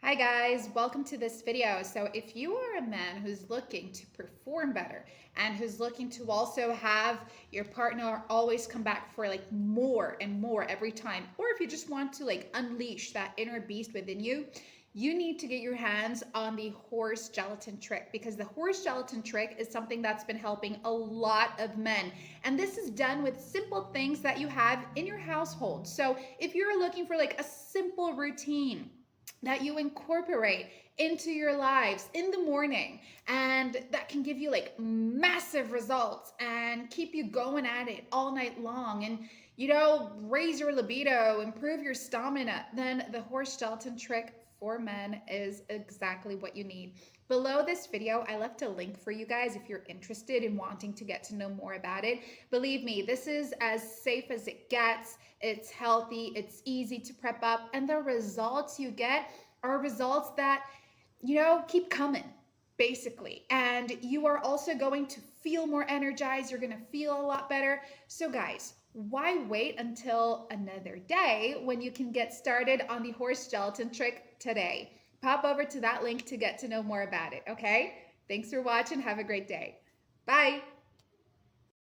Hi guys, welcome to this video. So if you are a man who's looking to perform better and who's looking to also have your partner always come back for like more and more every time, or if you just want to like unleash that inner beast within you, you need to get your hands on the horse gelatin trick, because the horse gelatin trick is something that's been helping a lot of men. And this is done with simple things that you have in your household. So if you're looking for like a simple routine that you incorporate into your lives in the morning, and that can give you like massive results and keep you going at it all night long, and raise your libido, improve your stamina, then the horse gelatin trick for men is exactly what you need. Below this video, I left a link for you guys if you're interested in wanting to get to know more about it. Believe me, this is as safe as it gets. It's healthy, it's easy to prep up, and the results you get are results that, keep coming, basically. And you are also going to feel more energized. You're going to feel a lot better. So, guys, why wait until another day when you can get started on the horse gelatin trick today? Pop over to that link to get to know more about it, okay? Thanks for watching. Have a great day. Bye.